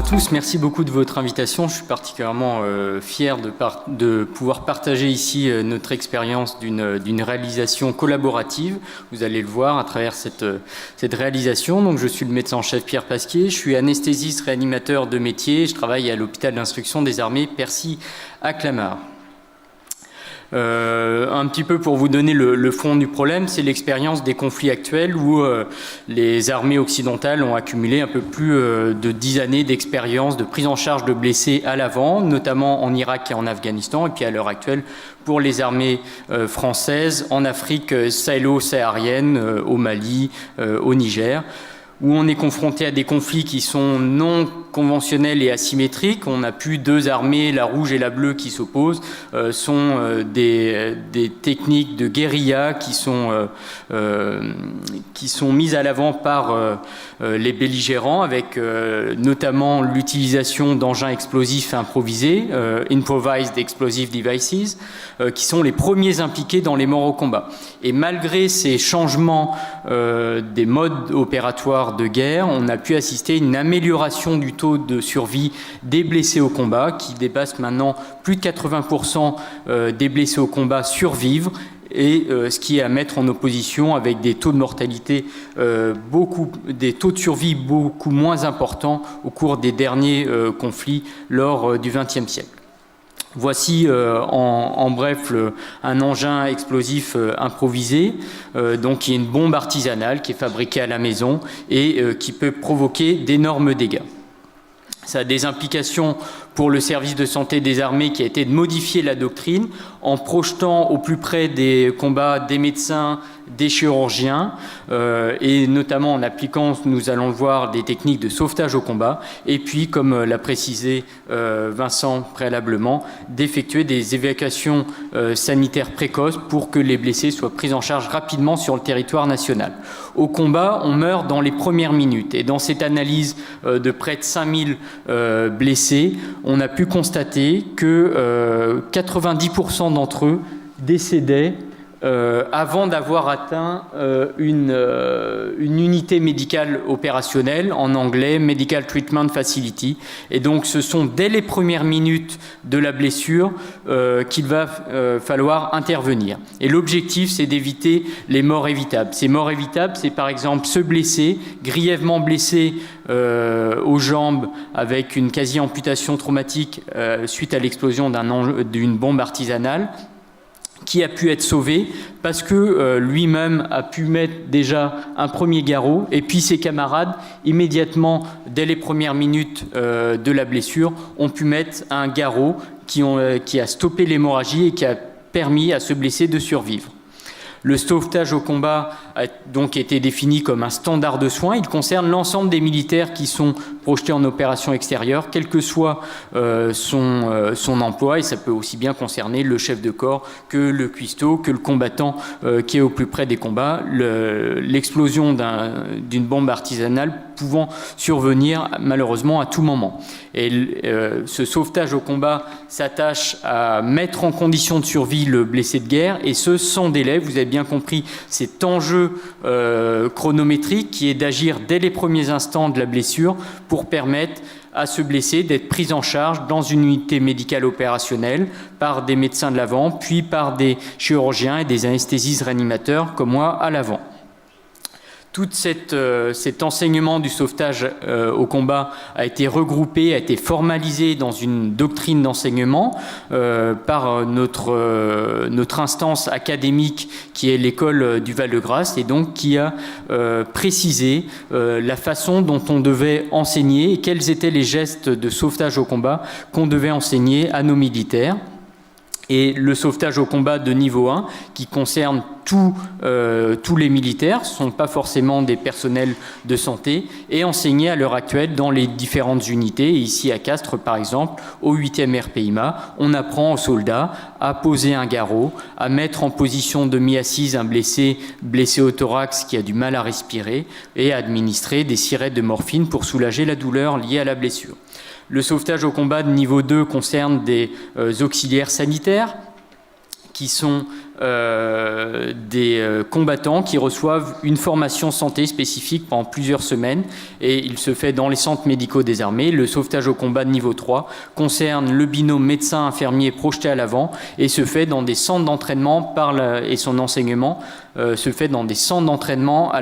tous, merci beaucoup de votre invitation. Je suis particulièrement fier de pouvoir partager ici notre expérience d'une réalisation collaborative. Vous allez le voir à travers cette réalisation. Donc, je suis le médecin en chef Pierre Pasquier, je suis anesthésiste réanimateur de métier, je travaille à l'hôpital d'instruction des armées Percy à Clamart. Un petit peu pour vous donner le fond du problème, c'est l'expérience des conflits actuels où les armées occidentales ont accumulé un peu plus de 10 années d'expérience de prise en charge de blessés à l'avant, notamment en Irak et en Afghanistan, et puis à l'heure actuelle pour les armées françaises en Afrique sahélo-saharienne, au Mali, au Niger, où on est confronté à des conflits qui sont non conventionnels et asymétriques. On n'a plus deux armées, la rouge et la bleue, qui s'opposent. Sont des techniques de guérilla qui sont mises à l'avant par les belligérants, avec notamment l'utilisation d'engins explosifs improvisés, improvised explosive devices, qui sont les premiers impliqués dans les morts au combat. Et malgré ces changements des modes opératoires de guerre, on a pu assister à une amélioration du taux de survie des blessés au combat, qui dépasse maintenant plus de 80% des blessés au combat survivent, et ce qui est à mettre en opposition avec des taux de mortalité, des taux de survie beaucoup moins importants au cours des derniers conflits lors du XXe siècle. Voici en bref un engin explosif improvisé, donc qui est une bombe artisanale qui est fabriquée à la maison et qui peut provoquer d'énormes dégâts. Ça a des implications pour le service de santé des armées qui a été de modifier la doctrine en projetant au plus près des combats des médecins, des chirurgiens et notamment en appliquant, nous allons le voir, des techniques de sauvetage au combat et puis, comme l'a précisé Vincent préalablement, d'effectuer des évacuations sanitaires précoces pour que les blessés soient pris en charge rapidement sur le territoire national. Au combat, on meurt dans les premières minutes et dans cette analyse de près de 5000 blessés, on a pu constater que 90% d'entre eux décédaient avant d'avoir atteint une unité médicale opérationnelle, en anglais Medical Treatment Facility. Et donc ce sont dès les premières minutes de la blessure qu'il va falloir intervenir. Et l'objectif, c'est d'éviter les morts évitables. Ces morts évitables, c'est par exemple se blesser, grièvement blessé aux jambes avec une quasi-amputation traumatique suite à l'explosion d'une bombe artisanale, qui a pu être sauvé parce que lui-même a pu mettre déjà un premier garrot et puis ses camarades, immédiatement, dès les premières minutes de la blessure, ont pu mettre un garrot qui a stoppé l'hémorragie et qui a permis à ce blessé de survivre. Le sauvetage au combat a donc été défini comme un standard de soins. Il concerne l'ensemble des militaires qui sont projetés en opération extérieure, quel que soit son emploi, et ça peut aussi bien concerner le chef de corps que le cuistot, que le combattant qui est au plus près des combats, l'explosion d'une bombe artisanale pouvant survenir malheureusement à tout moment. Et ce sauvetage au combat s'attache à mettre en condition de survie le blessé de guerre, et ce sans délai. Vous avez bien compris cet enjeu chronométrique qui est d'agir dès les premiers instants de la blessure pour permettre à ce blessé d'être pris en charge dans une unité médicale opérationnelle par des médecins de l'avant, puis par des chirurgiens et des anesthésistes réanimateurs comme moi à l'avant. Tout cet enseignement du sauvetage au combat a été regroupé, a été formalisé dans une doctrine d'enseignement par notre instance académique qui est l'école du Val-de-Grâce, et donc qui a précisé la façon dont on devait enseigner et quels étaient les gestes de sauvetage au combat qu'on devait enseigner à nos militaires. Et le sauvetage au combat de niveau 1, qui concerne tous les militaires, ce ne sont pas forcément des personnels de santé, est enseigné à l'heure actuelle dans les différentes unités. Et ici à Castres, par exemple, au 8e RPIMA, on apprend aux soldats à poser un garrot, à mettre en position demi-assise un blessé au thorax qui a du mal à respirer, et à administrer des sirènes de morphine pour soulager la douleur liée à la blessure. Le sauvetage au combat de niveau 2 concerne des auxiliaires sanitaires qui sont des combattants qui reçoivent une formation santé spécifique pendant plusieurs semaines, et il se fait dans les centres médicaux des armées. Le sauvetage au combat de niveau 3 concerne le binôme médecin-infirmier projeté à l'avant et se fait dans des centres d'entraînement et son enseignement se fait dans des centres d'entraînement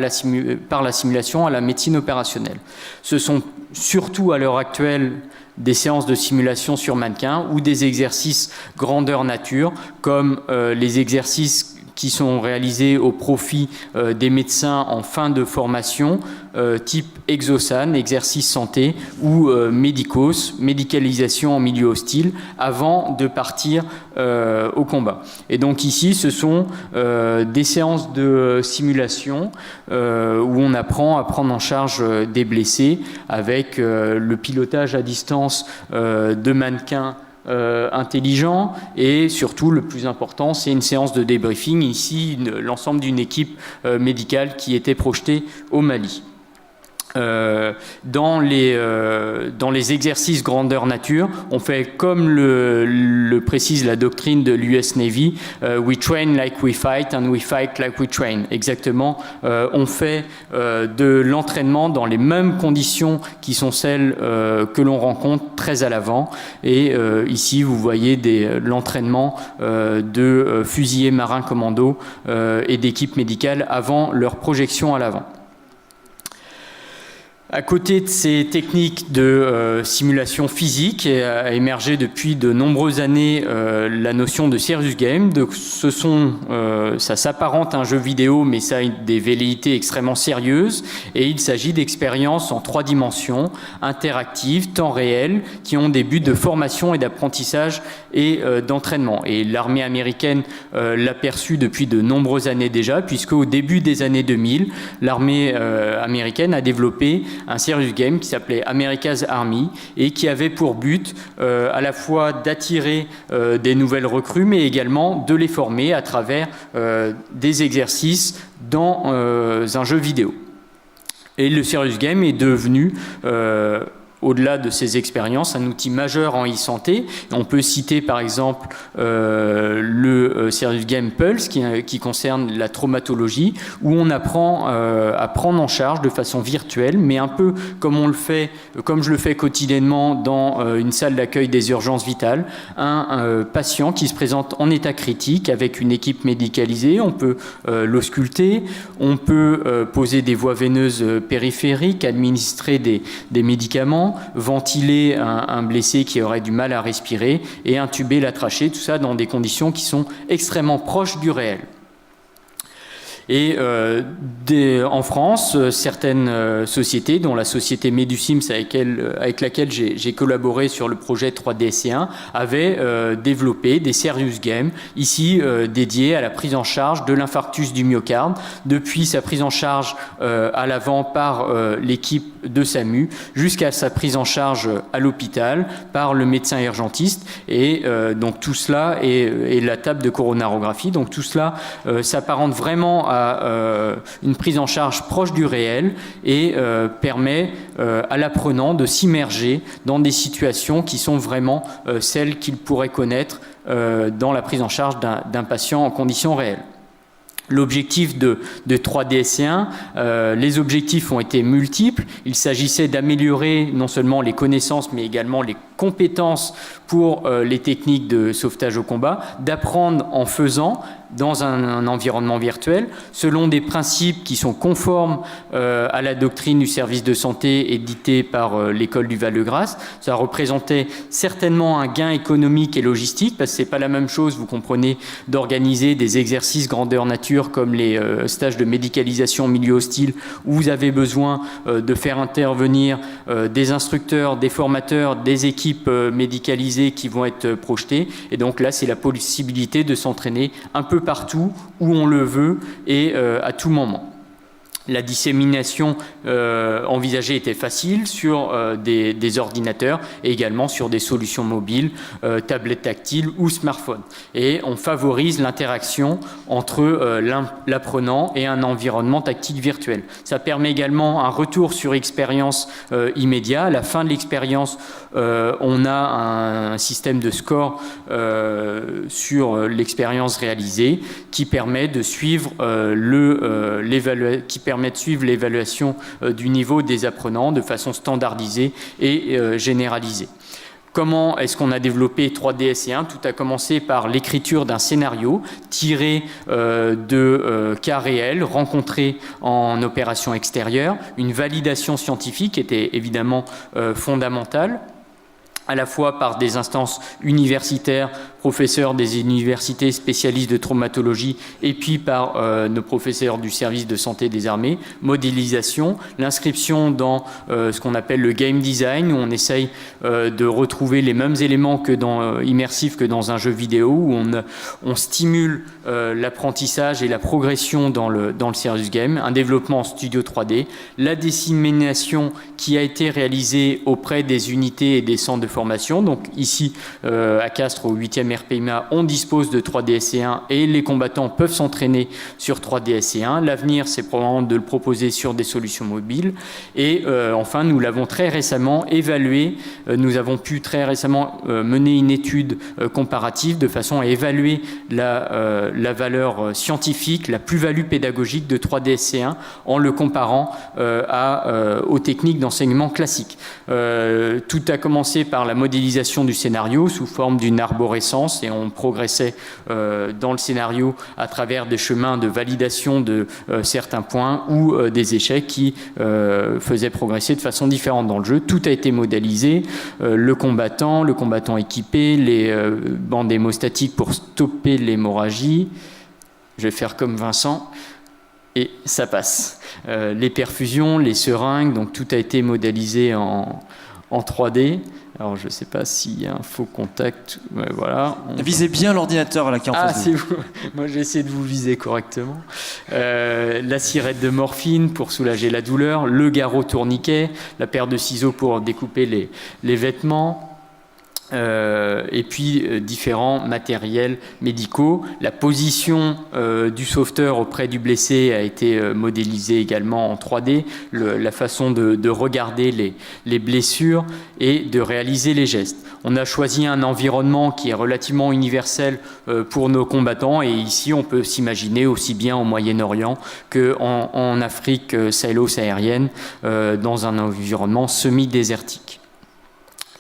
par la simulation à la médecine opérationnelle. Ce sont surtout à l'heure actuelle des séances de simulation sur mannequin ou des exercices grandeur nature, comme les exercices qui sont réalisés au profit des médecins en fin de formation, type Exosan, exercice santé, ou Médicos, médicalisation en milieu hostile, avant de partir au combat. Et donc ici, ce sont des séances de simulation où on apprend à prendre en charge des blessés avec le pilotage à distance de mannequins intelligent, et surtout le plus important, c'est une séance de débriefing, ici l'ensemble d'une équipe médicale qui était projetée au Mali. Dans les exercices grandeur nature, on fait comme le précise la doctrine de l'US Navy, we train like we fight and we fight like we train. Exactement, on fait de l'entraînement dans les mêmes conditions qui sont celles que l'on rencontre très à l'avant. Et ici, vous voyez l'entraînement de fusiliers marins commando et d'équipes médicales avant leur projection à l'avant. À côté de ces techniques de simulation physique, a émergé depuis de nombreuses années la notion de serious game. Ça s'apparente à un jeu vidéo, mais ça a des velléités extrêmement sérieuses. Et il s'agit d'expériences en 3 dimensions, interactives, temps réel, qui ont des buts de formation et d'apprentissage et d'entraînement. Et l'armée américaine l'a perçu depuis de nombreuses années déjà, puisque au début des années 2000, l'armée américaine a développé un serious game qui s'appelait America's Army et qui avait pour but à la fois d'attirer des nouvelles recrues, mais également de les former à travers des exercices dans un jeu vidéo. Et le serious game est devenu au-delà de ces expériences, un outil majeur en e-santé. On peut citer par exemple le serious game Pulse qui concerne la traumatologie, où on apprend à prendre en charge de façon virtuelle, mais un peu comme je le fais quotidiennement dans une salle d'accueil des urgences vitales, un patient qui se présente en état critique avec une équipe médicalisée. On peut l'ausculter, on peut poser des voies veineuses périphériques, administrer des médicaments, ventiler un blessé qui aurait du mal à respirer et intuber la trachée, tout ça dans des conditions qui sont extrêmement proches du réel. Et en France, certaines sociétés, dont la société Medusims avec laquelle j'ai collaboré sur le projet 3DSC1, avaient développé des serious games, ici dédiés à la prise en charge de l'infarctus du myocarde, depuis sa prise en charge à l'avant par l'équipe de SAMU, jusqu'à sa prise en charge à l'hôpital par le médecin urgentiste, et donc tout cela, et la table de coronarographie, donc tout cela s'apparente vraiment à une prise en charge proche du réel et permet à l'apprenant de s'immerger dans des situations qui sont vraiment celles qu'il pourrait connaître dans la prise en charge d'un patient en conditions réelles. L'objectif de 3DSC1, les objectifs ont été multiples. Il s'agissait d'améliorer non seulement les connaissances, mais également les compétences pour les techniques de sauvetage au combat, d'apprendre en faisant dans un environnement virtuel, selon des principes qui sont conformes à la doctrine du service de santé édité par l'école du Val-de-Grâce. Ça représentait certainement un gain économique et logistique, parce que c'est pas la même chose, vous comprenez, d'organiser des exercices grandeur nature comme les stages de médicalisation en milieu hostile, où vous avez besoin de faire intervenir des instructeurs, des formateurs, des équipes médicalisées qui vont être projetées. Et donc là, c'est la possibilité de s'entraîner un peu partout où on le veut et à tout moment. La dissémination envisagée était facile sur des ordinateurs et également sur des solutions mobiles, tablettes tactiles ou smartphones. Et on favorise l'interaction entre l'apprenant et un environnement tactile virtuel. Ça permet également un retour sur expérience immédiat. À la fin de l'expérience, on a un système de score sur l'expérience réalisée qui permet de suivre l'évaluation du niveau des apprenants de façon standardisée et généralisée. Comment est-ce qu'on a développé 3DSC1? Tout a commencé par l'écriture d'un scénario tiré de cas réels rencontrés en opération extérieure, une validation scientifique était évidemment fondamentale, à la fois par des instances universitaires, professeurs des universités spécialistes de traumatologie, et puis par nos professeurs du service de santé des armées, modélisation, l'inscription dans ce qu'on appelle le game design, où on essaye de retrouver les mêmes éléments que immersifs que dans un jeu vidéo, où on stimule l'apprentissage et la progression dans le serious game, un développement en studio 3D, la dissémination qui a été réalisée auprès des unités et des centres de formation. Donc ici, à Castres, au 8e RPIMA, on dispose de 3DSC1 et les combattants peuvent s'entraîner sur 3DSC1. L'avenir, c'est probablement de le proposer sur des solutions mobiles. Et enfin, nous l'avons très récemment évalué. Nous avons pu très récemment mener une étude comparative de façon à évaluer la valeur scientifique, la plus-value pédagogique de 3DSC1 en le comparant aux techniques d'enseignement classiques. Tout a commencé par la modélisation du scénario sous forme d'une arborescence et on progressait dans le scénario à travers des chemins de validation de certains points ou des échecs qui faisaient progresser de façon différente dans le jeu. Tout a été modélisé, le combattant équipé, les bandes hémostatiques pour stopper l'hémorragie. Je vais faire comme Vincent. Et ça passe. Les perfusions, les seringues, donc tout a été modélisé en 3D. Alors, je ne sais pas s'il y a un faux contact. Ouais, voilà. Visez bien l'ordinateur là qui est en face de vous. C'est vous. Moi, j'ai essayé de vous viser correctement. La sirette de morphine pour soulager la douleur, le garrot tourniquet, la paire de ciseaux pour découper les vêtements. Et puis différents matériels médicaux. La position du sauveteur auprès du blessé a été modélisée également en 3D, la façon de regarder les blessures et de réaliser les gestes. On a choisi un environnement qui est relativement universel pour nos combattants et ici on peut s'imaginer aussi bien au Moyen-Orient qu'en Afrique sahélo-saharienne dans un environnement semi-désertique.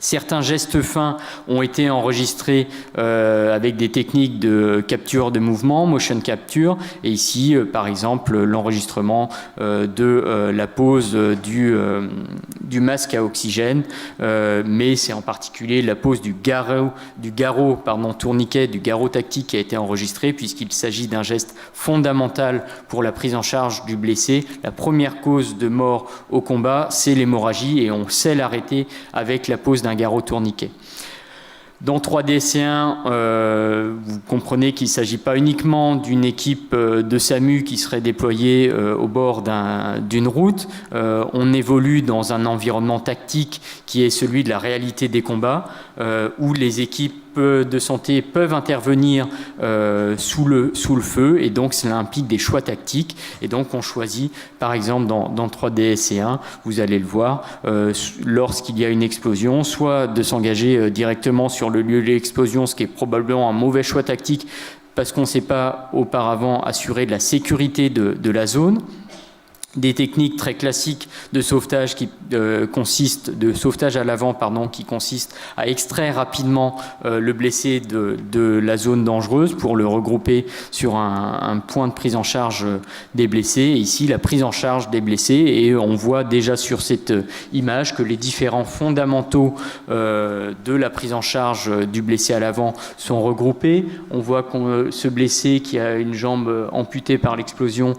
Certains gestes fins ont été enregistrés avec des techniques de capture de mouvement, motion capture, et ici, par exemple, l'enregistrement de la pose du masque à oxygène, mais c'est en particulier la pose du garrot tourniquet, du garrot tactique qui a été enregistré, puisqu'il s'agit d'un geste fondamental pour la prise en charge du blessé. La première cause de mort au combat, c'est l'hémorragie, et on sait l'arrêter avec la pose d'un garrot tourniquet. Dans 3DSC1, vous comprenez qu'il ne s'agit pas uniquement d'une équipe de SAMU qui serait déployée au bord d'une route. On évolue dans un environnement tactique qui est celui de la réalité des combats, où les équipes de santé peuvent intervenir sous le feu, et donc cela implique des choix tactiques, et donc on choisit par exemple dans 3DSC1, vous allez le voir, lorsqu'il y a une explosion, soit de s'engager directement sur le lieu de l'explosion, ce qui est probablement un mauvais choix tactique parce qu'on ne s'est pas auparavant assuré de la sécurité de la zone. Des techniques très classiques de sauvetage de sauvetage à l'avant, qui consistent à extraire rapidement le blessé de la zone dangereuse pour le regrouper sur un point de prise en charge des blessés. Et ici, la prise en charge des blessés, et on voit déjà sur cette image que les différents fondamentaux de la prise en charge du blessé à l'avant sont regroupés. On voit que ce blessé qui a une jambe amputée par l'explosion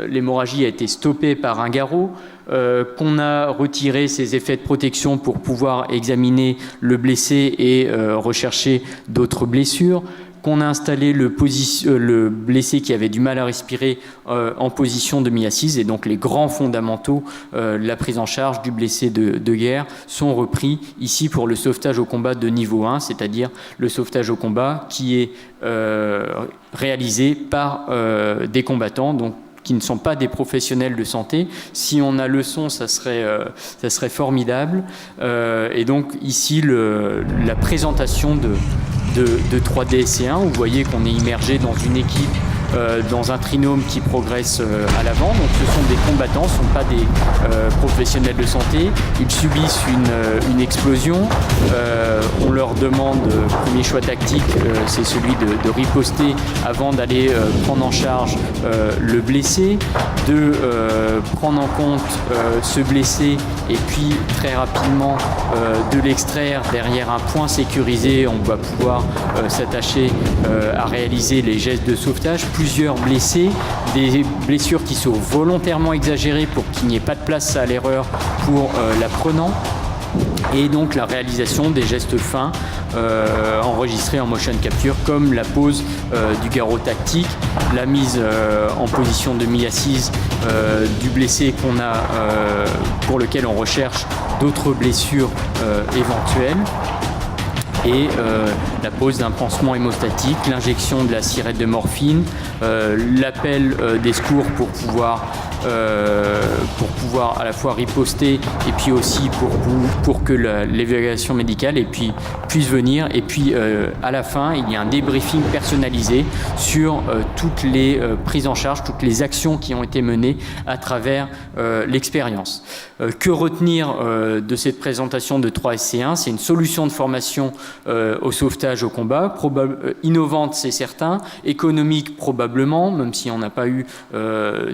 l'hémorragie a été stoppée par un garrot, qu'on a retiré ses effets de protection pour pouvoir examiner le blessé et rechercher d'autres blessures, qu'on a installé le blessé qui avait du mal à respirer en position demi-assise, et donc les grands fondamentaux de la prise en charge du blessé de guerre sont repris ici pour le sauvetage au combat de niveau 1, c'est-à-dire le sauvetage au combat qui est réalisé par des combattants, donc qui ne sont pas des professionnels de santé. Si on a le son, ça serait formidable. Et donc ici, la présentation de 3DSC1, vous voyez qu'on est immergé dans une équipe, dans un trinôme qui progresse à l'avant. Donc ce sont des combattants, ce ne sont pas des professionnels de santé. Ils subissent une explosion. On leur demande, premier choix tactique, c'est celui de riposter avant d'aller prendre en charge le blessé, de prendre en compte ce blessé et puis très rapidement de l'extraire derrière un point sécurisé. On va pouvoir s'attacher à réaliser les gestes de sauvetage. Plusieurs blessés, des blessures qui sont volontairement exagérées pour qu'il n'y ait pas de place à l'erreur pour l'apprenant, et donc la réalisation des gestes fins enregistrés en motion capture, comme la pose du garrot tactique, la mise en position demi-assise du blessé qu'on a, pour lequel on recherche d'autres blessures éventuelles, et la pose d'un pansement hémostatique, l'injection de la sirette de morphine, l'appel des secours pour pouvoir à la fois riposter et puis aussi pour que l'évaluation médicale puisse venir. Et puis à la fin, il y a un débriefing personnalisé sur toutes les prises en charge, toutes les actions qui ont été menées à travers l'expérience. Que retenir de cette présentation de 3SC1? C'est une solution de formation au sauvetage au combat, innovante c'est certain, économique probablement, même si on n'a pas eu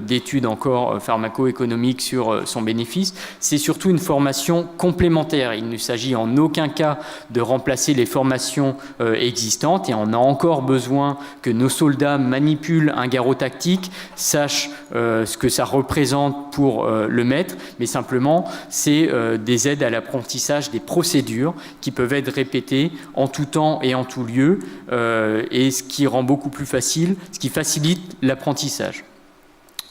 d'études encore pharmaco-économiques sur son bénéfice. C'est surtout une formation complémentaire. Il ne s'agit en aucun cas de remplacer les formations existantes, et on a encore besoin que nos soldats manipulent un garrot tactique, sachent ce que ça représente pour le maître, mais simplement c'est des aides à l'apprentissage des procédures qui peuvent être répétées en tout temps et en tout lieu, et ce qui rend beaucoup plus facile, ce qui facilite l'apprentissage.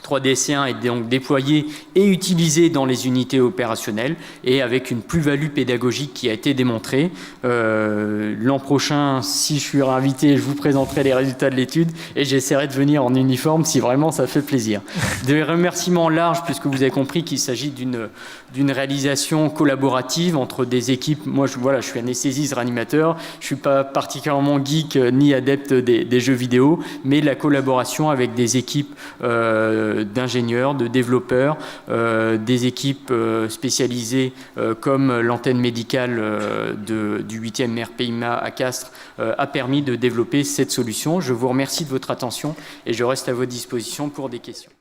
3DSC1 est donc déployé et utilisé dans les unités opérationnelles, et avec une plus-value pédagogique qui a été démontrée. L'an prochain, si je suis réinvité, je vous présenterai les résultats de l'étude et j'essaierai de venir en uniforme si vraiment ça fait plaisir. Des remerciements larges, puisque vous avez compris qu'il s'agit d'une réalisation collaborative entre des équipes. Moi, je suis anesthésiste réanimateur, je ne suis pas particulièrement geek ni adepte des jeux vidéo, mais la collaboration avec des équipes d'ingénieurs, de développeurs, des équipes spécialisées comme l'antenne médicale du 8e RPIMA à Castres a permis de développer cette solution. Je vous remercie de votre attention et je reste à votre disposition pour des questions.